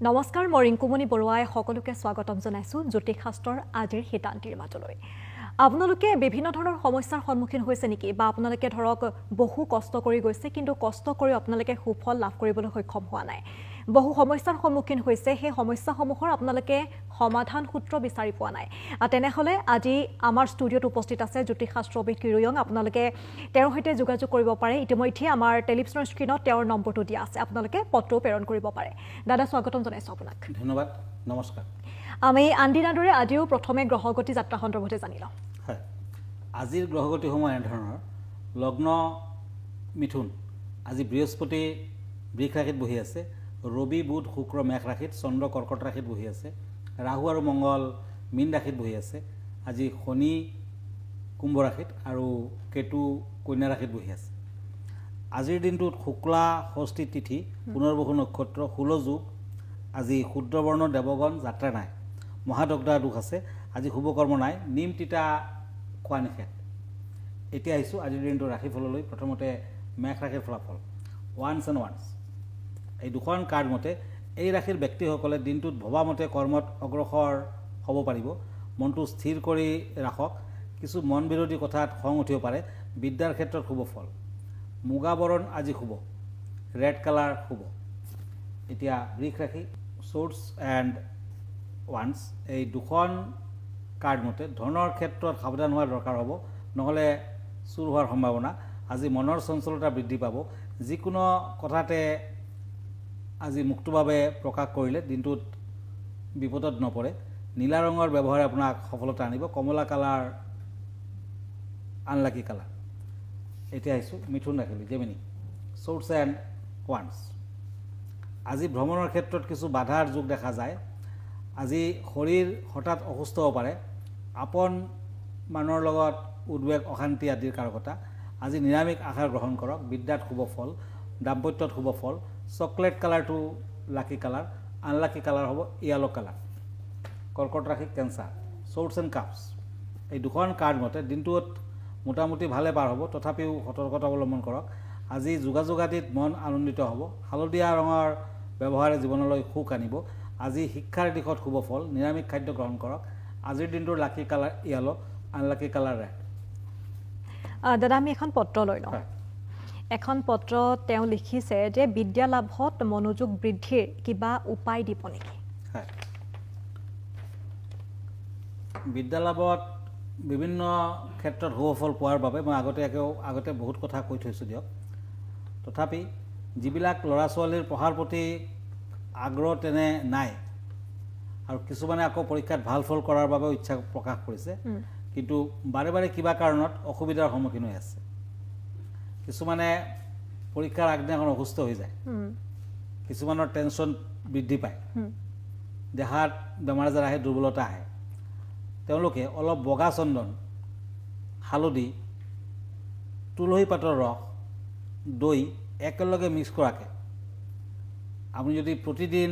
নমস্কাৰ মই ৰিংকুমণি বৰুৱাই সকলোকে স্বাগতম জনাইছো জ্যোতিষশাস্ত্ৰৰ আজিৰ হিতান্তিৰ মাজলৈ আপোনালোকে বিভিন্ন ধৰণৰ সমস্যাৰ সন্মুখীন হৈছে নেকি বা আপোনালোকে ধৰক বহু কষ্ট কৰি গৈছে কিন্তু কষ্ট কৰি আপোনালোকে সুফল লাভ কৰিবলৈ সক্ষম হোৱা নাই বহু সমস্যাৰ সন্মুখীন হৈছে সেই সমস্যাসমূহৰ আপোনালোকে সমাধান সূত্ৰ বিচাৰি পোৱা নাই তেনেহলে আজি আমাৰ ষ্টুডিঅত উপস্থিত আছে জ্যোতিষশাস্ত্ৰবিদ কিৰয়ং আপোনালোকে তেওঁৰ সৈতে যোগাযোগ কৰিব পাৰে ইতিমধ্যে আমাৰ টেলিভিছনৰ স্ক্ৰীনত তেওঁৰ নম্বৰটো দিয়া আছে আপোনালোকে পত্ৰ প্ৰেৰণ কৰিব পাৰে দাদা স্বাগতম জনাইছো আপোনাক ধন্যবাদ নমস্কাৰ আমি আনদিনাদৰে আজিও প্ৰথমে গ্ৰহগতি যাত্ৰা সন্দৰ্ভতে জানি লওঁ হয় আজিৰ গ্ৰহগতিসমূহ এনেধৰণৰ লগ্ন মিথুন আজি বৃহস্পতি বৃষ ৰাশিত বহি আছে ৰবি বুধ শুক্ৰ মেঘ ৰাশিত চন্দ্ৰ কৰ্কট ৰাশিত বহি আছে ৰাহু আৰু মংগল মীন ৰাশিত বহি আছে আজি শনি কুম্ভ ৰাশিত আৰু কেতু কন্যা ৰাশিত বহি আছে আজিৰ দিনটোত শুক্লা ষষ্ঠী তিথি পুনৰ্বসু নক্ষত্ৰ 16 যোগ আজি শুদ্ৰবৰ্ণ দেৱগণ যাত্ৰা নাই মহাদগ্ধা দুখ আছে আজি শুভকৰ্ম নাই নিম তিতা খোৱা নিষেধ এতিয়া আহিছোঁ আজিৰ দিনটো ৰাশিফললৈ প্ৰথমতে মেঘ ৰাশিৰ ফলাফল ওৱান্স এণ্ড ওৱান্স এই দুখন কাৰ্ড মতে এই ৰাশিৰ ব্যক্তিসকলে দিনটোত ভবামতে কৰ্মত অগ্ৰসৰ হ'ব পাৰিব মনটো স্থিৰ কৰি ৰাখক কিছু মন বিৰোধী কথাত খং উঠিব পাৰে বিদ্যাৰ ক্ষেত্ৰত শুভ ফল মুগা বৰণ আজি শুভ ৰেড কালাৰ শুভ এতিয়া বৃষ ৰাশি শ্বৰ্টছ এণ্ড ওৱান্স এই দুখন কাৰ্ড মতে ধনৰ ক্ষেত্ৰত সাৱধান হোৱাৰ দৰকাৰ হ'ব নহ'লে চুৰ হোৱাৰ সম্ভাৱনা আজি মনৰ চঞ্চলতা বৃদ্ধি পাব যিকোনো কথাতে আজি মুক্তভাৱে প্ৰকাশ কৰিলে দিনটোত বিপদত নপৰে নীলা ৰঙৰ ব্যৱহাৰে আপোনাক সফলতা আনিব কমলা কালাৰ আনলাকি কালাৰ এতিয়া আহিছোঁ মিথুন ৰাশিলৈ জেমিনি শ্বৰ্টছ এণ্ড ওৱান্স আজি ভ্ৰমণৰ ক্ষেত্ৰত কিছু বাধাৰ যোগ দেখা যায় আজি শৰীৰ হঠাৎ অসুস্থ হ'ব পাৰে আপন মানুহৰ লগত উদ্বেগ অশান্তি আদিৰ কাৰকতা আজি নিৰামিষ আহাৰ গ্ৰহণ কৰক বিদ্যাত শুভ ফল দাম্পত্যত শুভ ফল চকলেট কালাৰটো লাকি কালাৰ আনলাকি কালাৰ হ'ব য়েলো কালাৰ কৰ্কট ৰাশি কেঞ্চাৰ শ্বৰ্টছ এণ্ড কাপছ এই দুখন কাৰ্ড মতে দিনটোত মোটামুটি ভালে পাৰ হ'ব তথাপিও সতৰ্কতা অৱলম্বন কৰক আজি যোগাযোগ আদিত মন আনন্দিত হ'ব হালধীয়া ৰঙৰ ব্যৱহাৰে জীৱনলৈ সুখ আনিব আজি শিক্ষাৰ দিশত শুভ ফল নিৰামিষ খাদ্য গ্ৰহণ কৰক আজিৰ দিনটোৰ lucky colour yellow unlucky colour red দাদা আমি এখন পত্ৰ লৈ লওঁ এখন পত্ৰ তেওঁ লিখিছে যে বিদ্যা লাভত মনোযোগ বৃদ্ধিৰ কিবা উপায় দিব নেকি হয় বিদ্যা লাভত বিভিন্ন ক্ষেত্ৰত সুফল পোৱাৰ বাবে মই আগতে বহুত কথা কৈ থৈছোঁ দিয়ক তথাপি যিবিলাক ল'ৰা ছোৱালীৰ পঢ়াৰ প্ৰতি আগ্ৰহ তেনে নাই আৰু কিছুমানে আকৌ পৰীক্ষাত ভাল ফল কৰাৰ বাবে ইচ্ছা প্ৰকাশ কৰিছে কিন্তু বাৰে বাৰে কিবা কাৰণত অসুবিধাৰ সন্মুখীন হৈ আছে কিছুমানে পৰীক্ষাৰ আগদিনাখন অসুস্থ হৈ যায় কিছুমানৰ টেনশ্যন বৃদ্ধি পায় দেহাত বেমাৰ আজাৰ আহে দুৰ্বলতা আহে তেওঁলোকে অলপ বগা চন্দন হালধি তুলসী পাতৰ ৰস দৈ একেলগে মিক্স কৰাকৈ আপুনি যদি প্ৰতিদিন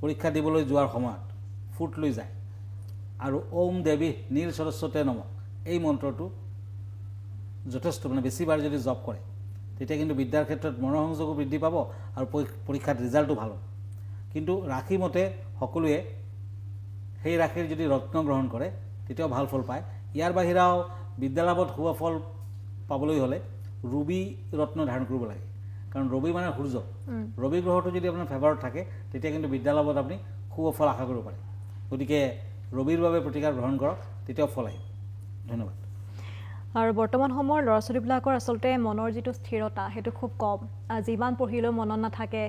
পৰীক্ষা দিবলৈ যোৱাৰ সময়ত ফুট লৈ যায় আৰু ওম দেৱী নীল সৰস্বতী নমঃ এই মন্ত্ৰটো যথেষ্ট বেছিবাৰ যদি জপ কৰে তেতিয়া কিন্তু বিদ্যাৰ ক্ষেত্ৰত মনোসংযোগো বৃদ্ধি পাব আৰু পৰীক্ষাত ৰিজাল্টো ভাল হ'ব কিন্তু ৰাশি মতে সকলোৱে সেই ৰাশিৰ যদি ৰত্ন গ্ৰহণ কৰে তেতিয়াও ভাল ফল পায় ইয়াৰ বাহিৰাও বিদ্যালাভত শুভ ফল পাবলৈ হ'লে ৰবি ৰত্ন ধাৰণ কৰিব লাগে কাৰণ ৰবি মানে সূৰ্য ৰবি গ্ৰহটো যদি আপোনাৰ ফেভাৰত থাকে তেতিয়া কিন্তু বিদ্যালাভত আপুনি শুভ ফল আশা কৰিব পাৰে গতিকে ৰবিৰ বাবে প্ৰতিকাৰ গ্ৰহণ কৰক তেতিয়াও ফল আহিব ধন্যবাদ আৰু বৰ্তমান সময়ৰ ল'ৰা ছোৱালীবিলাকৰ আচলতে মনৰ যিটো স্থিৰতা সেইটো খুব কম যিমান পঢ়িলেও মনত নাথাকে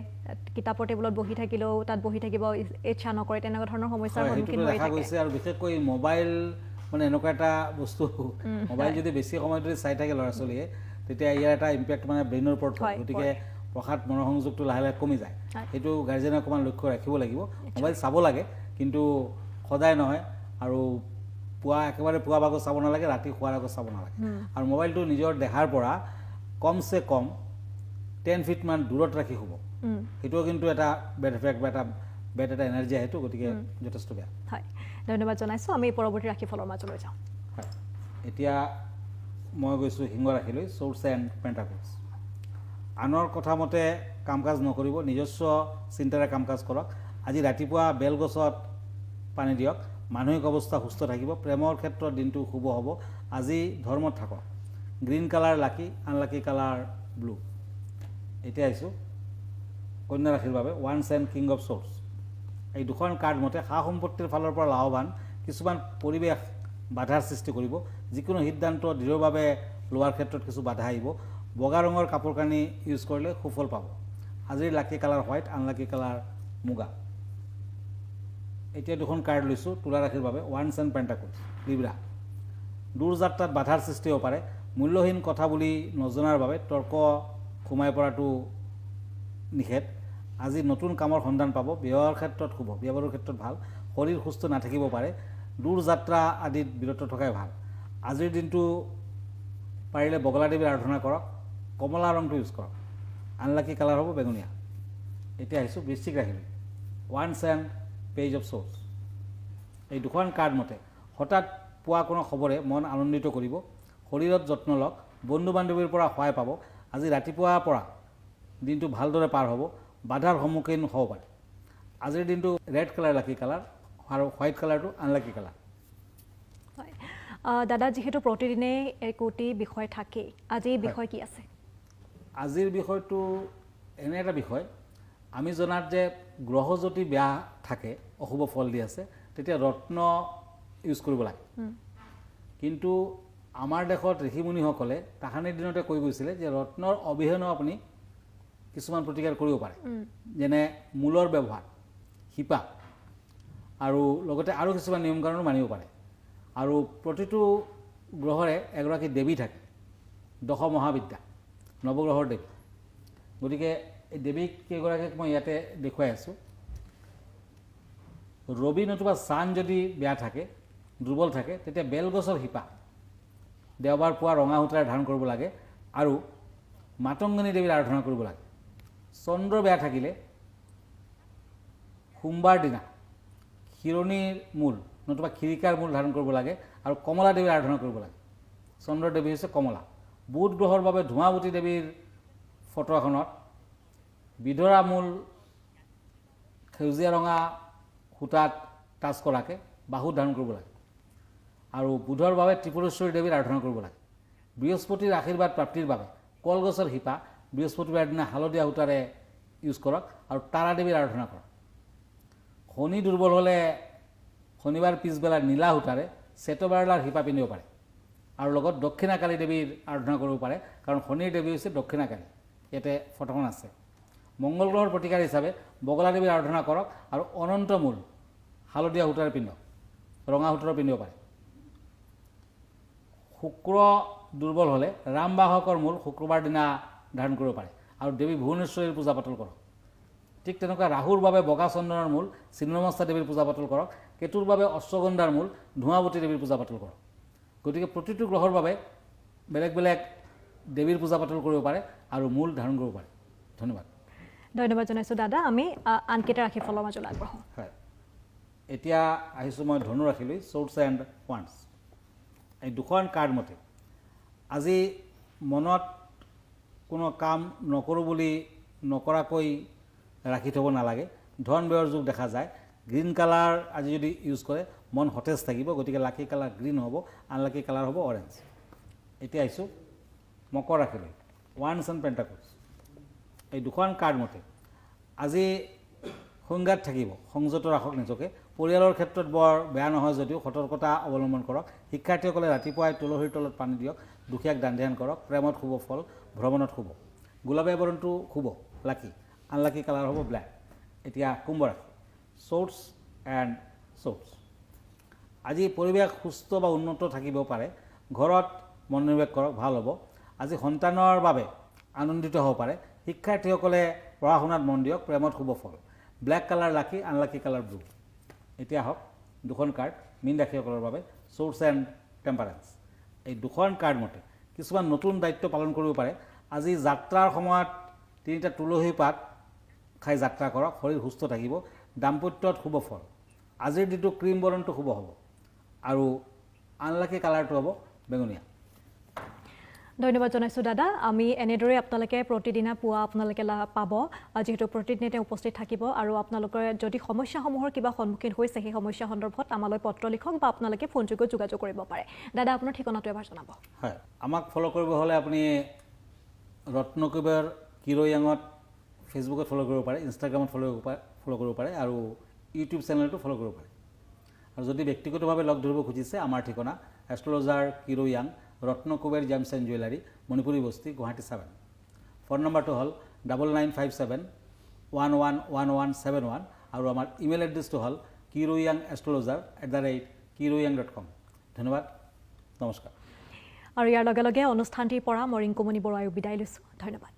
কিতাপৰ টেবুলত বহি থাকিলেও তাত বহি থাকিব ইচ্ছা নকৰে তেনেকুৱা ধৰণৰ সমস্যাৰ সন্মুখীন হৈ থাকে আৰু বিশেষকৈ মোবাইল মানে এনেকুৱা এটা বস্তু মোবাইল যদি বেছি সময় ধৰি চাই থাকে ল'ৰা ছোৱালীয়ে তেতিয়া ইয়াৰ এটা ইম্পেক্ট মানে ব্ৰেইনৰ ওপৰত পৰে গতিকে পঢ়াত মনোসংযোগটো লাহে লাহে কমি যায় সেইটো গাৰ্জেনে অকণমান লক্ষ্য ৰাখিব লাগিব মোবাইল চাব লাগে কিন্তু সদায় নহয় আৰু একেবাৰে পুৱা ভাগত চাব নালাগে ৰাতি শোৱাৰ আগত চাব নালাগে আৰু মোবাইলটো নিজৰ দেহাৰ পৰা কমচে কম 10 ফিট মান দূৰত ৰাখি শুব সেইটোও কিন্তু এটা বেড এফেক্ট বা এটা বেড এটা এনাৰ্জি আহেতো গতিকে যথেষ্ট বেয়া হয় ধন্যবাদ জনাইছোঁ আমি পৰৱৰ্তী ৰাশিফলৰ মাজলৈ যাওঁ হয় এতিয়া মই গৈছোঁ সিংহ ৰাশিলৈ শ্বৰ্টছ এণ্ড পেণ্টাকলছ আনৰ কথা মতে কাম কাজ নকৰিব নিজস্ব চিন্তাৰে কাম কাজ কৰক আজি ৰাতিপুৱা বেলগছত পানী দিয়ক, মানসিক অৱস্থা সুস্থ থাকিব, প্ৰেমৰ ক্ষেত্ৰত দিনটো শুভ হ'ব। আজি ধৰ্মত থাকক, গ্ৰীণ কালাৰ লাকি, আনলাকি কালাৰ ব্লু। এতিয়া আহিছোঁ কন্যা ৰাশিৰ বাবে once and king of swords. এই দুখন কাৰ্ড মতে সা সম্পত্তিৰ ফালৰ পৰা লাভৱান, কিছুমান পৰিৱেশ বাধাৰ সৃষ্টি কৰিব, যিকোনো সিদ্ধান্ত দৃঢ়ভাৱে লোৱাৰ ক্ষেত্ৰত কিছু বাধা আহিব। বগা ৰঙৰ কাপোৰ কানি ইউজ কৰিলে সুফল পাব। আজিৰ লাকি কালাৰ হোৱাইট, আনলাকি কালাৰ মুগা। এতিয়া দুখন কাৰ্ড লৈছোঁ তুলা ৰাশিৰ বাবে ওৱান্স এণ্ড পেণ্টাকলছ লিব্ৰা। দূৰ যাত্ৰাত বাধাৰ সৃষ্টি হ'ব পাৰে, মূল্যহীন কথা বুলি নজনাৰ বাবে তৰ্ক সোমাই পৰাটো নিষেধ। আজি নতুন কামৰ সন্ধান পাব, বিবাহৰ ক্ষেত্ৰত শুভ, বিয়া বাৰুৰ ক্ষেত্ৰত ভাল। শৰীৰ সুস্থ নাথাকিব পাৰে, দূৰ যাত্ৰা আদিত বিৰত থকাই ভাল। আজিৰ দিনটো পাৰিলে বগলা দেৱীৰ আৰাধনা কৰক, কমলা ৰংটো ইউজ কৰক। আনলাকি কালাৰ হ'ব বেঙুনীয়া। এতিয়া আহিছোঁ বৃশ্চিক ৰাশিলৈ ওৱান্স এণ্ড পেজ অফ শ্বৰ্টছ। এই দুখন কাৰ্ড মতে হঠাৎ পোৱা কোনো খবৰে মন আনন্দিত কৰিব, শৰীৰত যত্ন লওক, বন্ধু বান্ধৱীৰ পৰা সহায় পাব। আজি ৰাতিপুৱাৰ পৰা দিনটো ভালদৰে পাৰ হ'ব, বাধাৰ সন্মুখীন হ'ব পাৰে। আজিৰ দিনটো ৰেড কালাৰ লাকি কালাৰ আৰু হোৱাইট কালাৰটো আনলাকি কালাৰ। হয় দাদা, যিহেতু প্ৰতিদিনে একোটি বিষয় থাকেই, আজি এই বিষয় কি আছে? আজিৰ বিষয়টো এনে এটা বিষয়, আমি জনাত যে গ্ৰহ যদি বেয়া থাকে, অশুভ ফল দি আছে, তেতিয়া ৰত্ন ইউজ কৰিব লাগে। কিন্তু আমাৰ দেশত ঋষিমুনিসকলে তাহানিৰ দিনতে কৈ গৈছিলে যে ৰত্নৰ অবিহনেও আপুনি কিছুমান প্ৰতিকাৰ কৰিব পাৰে, যেনে মূলৰ ব্যৱহাৰ, শিপা আৰু লগতে আৰু কিছুমান নিয়ম কানুনো মানিব পাৰে। আৰু প্ৰতিটো গ্ৰহৰে এগৰাকী দেৱী থাকে, দশ মহাবিদ্যা, নৱগ্ৰহৰ দেৱী। গতিকে এই দেৱীক কেইগৰাকীক মই ইয়াতে দেখুৱাই আছোঁ। ৰবি নতুবা চান যদি বেয়া থাকে, দুৰ্বল থাকে, তেতিয়া বেলগছৰ শিপা দেওবাৰ পুৱা ৰঙা সূতাৰে ধাৰণ কৰিব লাগে আৰু মাতংগনী দেৱীৰ আৰাধনা কৰিব লাগে। চন্দ্ৰ বেয়া থাকিলে সোমবাৰ দিনা শিৰণীৰ মূল নতুবা খিৰিকাৰ মূল ধাৰণ কৰিব লাগে আৰু কমলা দেৱীৰ আৰাধনা কৰিব লাগে। চন্দ্ৰ দেৱী হৈছে কমলা। বুধ গ্ৰহৰ বাবে ধোঁৱাৱতী দেৱীৰ ফটো এখনত বিধৰা মূল সেউজীয়া ৰঙা সূতাত টাচ কৰাকৈ বাহুত ধাৰণ কৰিব লাগে আৰু বুধৰ বাবে ত্ৰিপুৰেশ্বৰী দেৱীৰ আৰাধনা কৰিব লাগে। বৃহস্পতিৰ আশীৰ্বাদ প্ৰাপ্তিৰ বাবে কলগছৰ শিপা বৃহস্পতিবাৰ দিনা হালধীয়া সূতাৰে ইউজ কৰক আৰু তাৰা দেৱীৰ আৰাধনা কৰক। শনি দুৰ্বল হ'লে শনিবাৰ পিছবেলা নীলা সূতাৰে চেতবাৰলাৰ শিপা পিন্ধিব পাৰে আৰু লগত দক্ষিণাকালী দেৱীৰ আৰাধনা কৰিব পাৰে, কাৰণ শনিৰ দেৱী হৈছে দক্ষিণাকালী। ইয়াতে ফটোখন আছে। মংগল গ্ৰহৰ প্ৰতিকাৰ হিচাপে বগলা দেৱীৰ আৰাধনা কৰক আৰু অনন্ত মূল হালধীয়া সূতাৰে পিন্ধক, ৰঙা সূতাৰে পিন্ধিব পাৰে। শুক্ৰ দুৰ্বল হ'লে ৰামবাহকৰ মূল শুক্ৰবাৰ দিনা ধাৰণ কৰিব পাৰে আৰু দেৱী ভুৱনেশ্বৰীৰ পূজা পাতল কৰক। ঠিক তেনেকুৱা ৰাহুৰ বাবে বগা চন্দনৰ মূল ছিন্নমস্তা দেৱীৰ পূজা পাতল কৰক। কেতুৰ বাবে অশ্বগন্ধাৰ মূল ধোঁৱাৱতী দেৱীৰ পূজা পাতল কৰক। গতিকে প্ৰতিটো গ্ৰহৰ বাবে বেলেগ বেলেগ দেৱীৰ পূজা পাতল কৰিব পাৰে আৰু মূল ধাৰণ কৰিব পাৰে। ধন্যবাদ। ধন্যবাদ জনাইছোঁ দাদা। আমি আনকেইটা ৰাশিফলৰ মাজলৈ আগবঢ়াওঁ। হয়, এতিয়া আহিছোঁ মই ধনু ৰাশিলৈ শ্বৰ্টছ এণ্ড ওৱান্স। এই দুখন কাৰ্ড মতে আজি মনত কোনো কাম নকৰোঁ বুলি নকৰাকৈ ৰাখি থ'ব নালাগে। ধন ব্যয়ৰ যুগ দেখা যায়। গ্ৰীণ কালাৰ আজি যদি ইউজ কৰে মন সতেজ থাকিব। গতিকে লাকি কালাৰ গ্ৰীণ হ'ব, আনলাকি কালাৰ হ'ব অৰেঞ্জ। এতিয়া আহিছোঁ মকৰ ৰাশিলৈ ওৱান্স এণ্ড পেণ্টাকলছ। এই দুখন কাৰ্ড মতে আজি সংঘাত থাকিব, সংযত ৰাখক নিজকে। পৰিয়ালৰ ক্ষেত্ৰত বৰ বেয়া নহয় যদিও সতৰ্কতা অৱলম্বন কৰক। শিক্ষাৰ্থীসকলে ৰাতিপুৱাই তুলসীৰ তলত পানী দিয়ক, দুখীয়াক দান ধ্যান কৰক। প্ৰেমত শুভ ফল, ভ্ৰমণত শুভ। গোলাপীয়া বৰণটো শুভ, লাকি। আনলাকি কালাৰ হ'ব ব্লেক। এতিয়া কুম্ভ ৰাশি শ্বৰ্টছ এণ্ড শ্বৰ্টছ। আজি পৰিৱেশ সুস্থ বা উন্নত থাকিব পাৰে। ঘৰত মনোনিৱেশ কৰক, ভাল হ'ব। আজি সন্তানৰ বাবে আনন্দিত হ'ব পাৰে। শিক্ষাৰ্থীসকলে পঢ়া শুনাত মন দিয়ক, প্ৰেমত শুভ ফল। ব্লেক কালাৰ লাকি, আনলাকি কালাৰ ব্লু। এতিয়া আহক দুখন কাৰ্ড মীন ৰাশিসকলৰ বাবে শ্বৰ্টছ এণ্ড টেম্পাৰেঞ্চ। এই দুখন কাৰ্ড মতে কিছুমান নতুন দায়িত্ব পালন কৰিব পাৰে। আজি যাত্ৰাৰ সময়ত 3টা তুলসী পাত খাই যাত্ৰা কৰক, শৰীৰ সুস্থ থাকিব। দাম্পত্যত শুভ ফল। আজিৰ দিনটো ক্ৰীম বৰণটো শুভ হ'ব আৰু আনলাকি কালাৰটো হ'ব বেঙুনীয়া। ধন্যবাদ জনাইছোঁ দাদা আমি এনেদৰে আপোনালোকে প্ৰতিদিনা পুৱা আপোনালোকে পাব যিহেতু প্ৰতিদিনে উপস্থিত থাকিব আৰু আপোনালোকৰ যদি সমস্যাসমূহৰ কিবা সন্মুখীন হৈছে সেই সমস্যা সন্দৰ্ভত আমালৈ পত্ৰ লিখক বা আপোনালোকে ফোনযোগে যোগাযোগ কৰিব পাৰে দাদা আপোনাৰ ঠিকনাটো এবাৰ জনাব হয় আমাক ফ'ল' কৰিব হ'লে আপুনি ৰত্নকুবেৰ কিৰয়াঙত ফেচবুকত ফ'ল' কৰিব পাৰে ইনষ্টাগ্ৰামত ফ'ল' কৰিব পাৰে আৰু ইউটিউব চেনেলটো ফ'ল' কৰিব পাৰে আৰু যদি ব্যক্তিগতভাৱে লগ ধৰিব খুজিছে আমাৰ ঠিকনা astrologer Kiryang Ratnakuber gems and jewellery Manipuri Basti Guwahati 7 phone নম্বৰটো হ'ল 9957111171 আৰু আমাৰ ইমেইল এড্ৰেছটো হ'ল kiroyangastrologer@kiroyang.com ধন্যবাদ নমস্কাৰ আৰু ইয়াৰ লগে লগে অনুষ্ঠানটিৰ পৰা মই ৰিংকুমণি বৰুৱাই বিদায় লৈছোঁ ধন্যবাদ